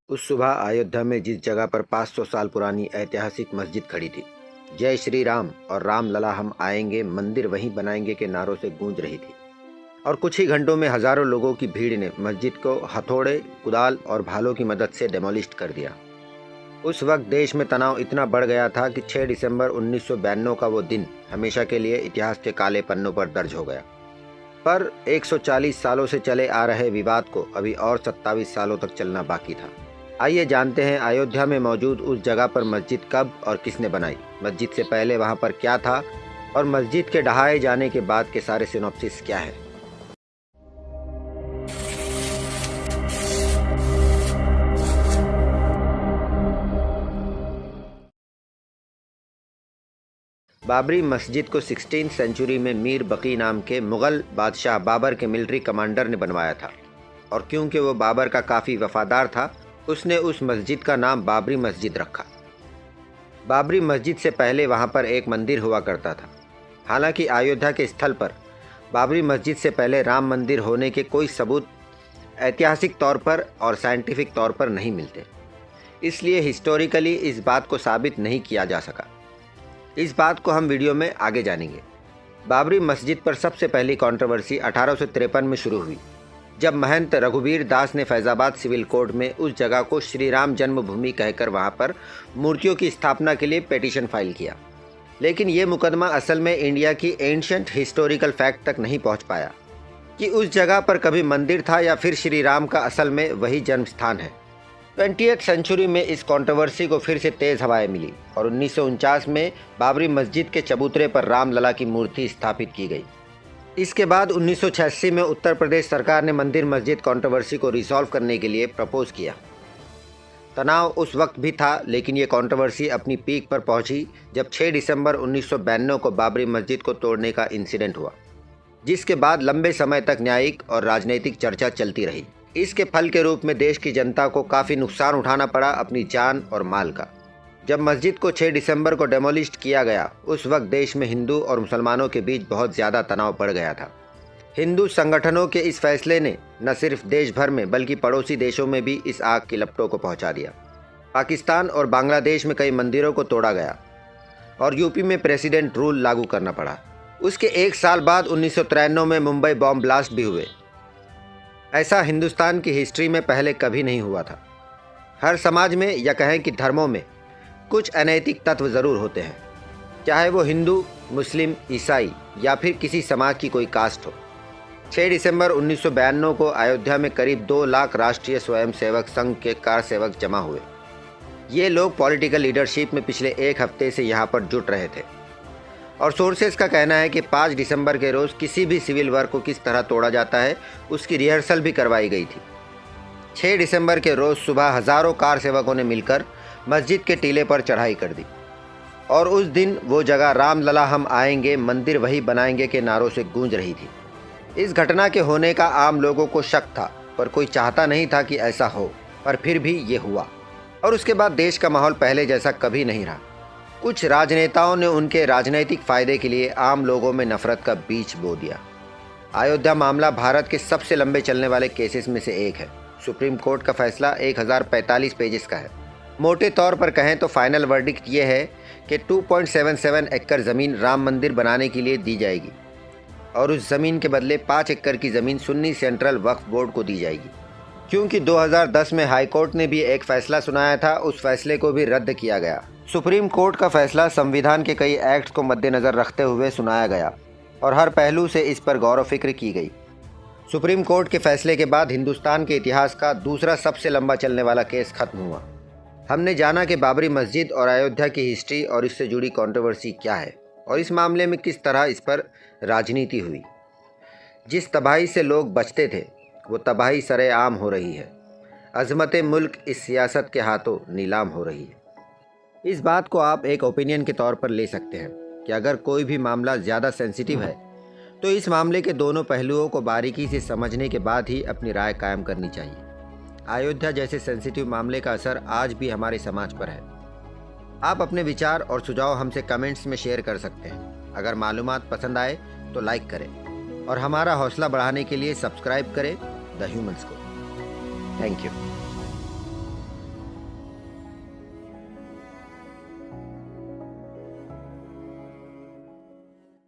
उस सुबह अयोध्या में जिस जगह पर 500 साल पुरानी ऐतिहासिक मस्जिद खड़ी थी, जय श्री राम और राम लला हम आएंगे, मंदिर वहीं बनाएंगे के नारों से गूंज रही थी। और कुछ ही घंटों में हजारों लोगों की भीड़ ने मस्जिद को हथौड़े, कुदाल और भालों की मदद से डेमोलिस्ट कर दिया। उस वक्त देश में तनाव इतना बढ़ गया था कि 6 दिसंबर 1992 का वो दिन हमेशा के लिए इतिहास के काले पन्नों पर दर्ज हो गया। पर 140 सालों से चले आ रहे विवाद को अभी और 27 सालों तक चलना बाकी था। आइए जानते हैं अयोध्या में मौजूद उस जगह पर मस्जिद कब और किसने बनाई, मस्जिद से पहले वहां पर क्या था और मस्जिद के ढहाए जाने के बाद के सारे सिनॉप्सिस क्या है। बाबरी मस्जिद को 16वीं सेंचुरी में मीर बकी नाम के मुग़ल बादशाह बाबर के मिलिट्री कमांडर ने बनवाया था, और क्योंकि वो बाबर का काफ़ी वफादार था, उसने उस मस्जिद का नाम बाबरी मस्जिद रखा। बाबरी मस्जिद से पहले वहाँ पर एक मंदिर हुआ करता था। हालांकि अयोध्या के स्थल पर बाबरी मस्जिद से पहले राम मंदिर होने के कोई सबूत ऐतिहासिक तौर पर और साइंटिफिक तौर पर नहीं मिलते, इसलिए हिस्टोरिकली इस बात को साबित नहीं किया जा सका। इस बात को हम वीडियो में आगे जानेंगे। बाबरी मस्जिद पर सबसे पहली कंट्रोवर्सी 1853 में शुरू हुई, जब महंत रघुवीर दास ने फैज़ाबाद सिविल कोर्ट में उस जगह को श्री राम जन्मभूमि कहकर वहां पर मूर्तियों की स्थापना के लिए पिटीशन फाइल किया। लेकिन ये मुकदमा असल में इंडिया की एंशिएंट हिस्टोरिकल फैक्ट तक नहीं पहुंच पाया कि उस जगह पर कभी मंदिर था या फिर श्री राम का असल में वही जन्म स्थान है। 20वीं सेंचुरी में इस कंट्रोवर्सी को फिर से तेज़ हवाएं मिली और 1949 में बाबरी मस्जिद के चबूतरे पर राम लला की मूर्ति स्थापित की गई। इसके बाद 1986 में उत्तर प्रदेश सरकार ने मंदिर मस्जिद कंट्रोवर्सी को रिसॉल्व करने के लिए प्रपोज किया। तनाव उस वक्त भी था, लेकिन ये कंट्रोवर्सी अपनी पीक पर पहुंची जब 6 दिसंबर 1992 को बाबरी मस्जिद को तोड़ने का इंसिडेंट हुआ, जिसके बाद लंबे समय तक न्यायिक और राजनीतिक चर्चा चलती रही। इसके फल के रूप में देश की जनता को काफ़ी नुकसान उठाना पड़ा अपनी जान और माल का। जब मस्जिद को 6 दिसंबर को डेमोलिस्ट किया गया, उस वक्त देश में हिंदू और मुसलमानों के बीच बहुत ज़्यादा तनाव बढ़ गया था। हिंदू संगठनों के इस फैसले ने न सिर्फ देश भर में बल्कि पड़ोसी देशों में भी इस आग की लपटों को पहुंचा दिया। पाकिस्तान और बांग्लादेश में कई मंदिरों को तोड़ा गया और यूपी में प्रेसिडेंट रूल लागू करना पड़ा। उसके एक साल बाद 1993 में मुंबई बॉम्ब ब्लास्ट भी हुए। ऐसा हिंदुस्तान की हिस्ट्री में पहले कभी नहीं हुआ था। हर समाज में या कहें कि धर्मों में कुछ अनैतिक तत्व ज़रूर होते हैं, चाहे वो हिंदू, मुस्लिम, ईसाई या फिर किसी समाज की कोई कास्ट हो। 6 दिसंबर 1992 को अयोध्या में करीब 2 लाख राष्ट्रीय स्वयंसेवक संघ के कारसेवक जमा हुए। ये लोग पॉलिटिकल लीडरशिप में पिछले एक हफ्ते से यहाँ पर जुट रहे थे और सोर्सेस का कहना है कि 5 दिसंबर के रोज़ किसी भी सिविल वर्क को किस तरह तोड़ा जाता है उसकी रिहर्सल भी करवाई गई थी। 6 दिसंबर के रोज़ सुबह हज़ारों कारसेवकों ने मिलकर मस्जिद के टीले पर चढ़ाई कर दी और उस दिन वो जगह राम लला हम आएंगे, मंदिर वही बनाएंगे के नारों से गूंज रही थी। इस घटना के होने का आम लोगों को शक था, पर कोई चाहता नहीं था कि ऐसा हो, पर फिर भी ये हुआ। और उसके बाद देश का माहौल पहले जैसा कभी नहीं रहा। कुछ राजनेताओं ने उनके राजनीतिक फ़ायदे के लिए आम लोगों में नफरत का बीज बो दिया। अयोध्या मामला भारत के सबसे लंबे चलने वाले केसेस में से एक है। सुप्रीम कोर्ट का फैसला 1045 पेजेस का है। मोटे तौर पर कहें तो फाइनल वर्डिक्ट ये है कि 2.77 एकड़ ज़मीन राम मंदिर बनाने के लिए दी जाएगी और उस ज़मीन के बदले 5 एकड़ की ज़मीन सुन्नी सेंट्रल वक्फ बोर्ड को दी जाएगी। क्योंकि 2010 में हाई कोर्ट ने भी एक फ़ैसला सुनाया था, उस फैसले को भी रद्द किया गया। सुप्रीम कोर्ट का फैसला संविधान के कई एक्ट्स को मद्देनज़र रखते हुए सुनाया गया और हर पहलू से इस पर गौर व फिक्र की गई। सुप्रीम कोर्ट के फैसले के बाद हिंदुस्तान के इतिहास का दूसरा सबसे लंबा चलने वाला केस खत्म हुआ। हमने जाना कि बाबरी मस्जिद और अयोध्या की हिस्ट्री और इससे जुड़ी कंट्रोवर्सी क्या है और इस मामले में किस तरह इस पर राजनीति हुई। जिस तबाही से लोग बचते थे वो तबाही सरेआम हो रही है। अज़मत मुल्क इस सियासत के हाथों नीलाम हो रही है। इस बात को आप एक ओपिनियन के तौर पर ले सकते हैं कि अगर कोई भी मामला ज़्यादा सेंसिटिव है तो इस मामले के दोनों पहलुओं को बारीकी से समझने के बाद ही अपनी राय कायम करनी चाहिए। अयोध्या जैसे सेंसिटिव मामले का असर आज भी हमारे समाज पर है। आप अपने विचार और सुझाव हमसे कमेंट्स में शेयर कर सकते हैं। अगर मालूमात पसंद आए तो लाइक करें और हमारा हौसला बढ़ाने के लिए सब्सक्राइब करें द ह्यूमंस को। Thank you.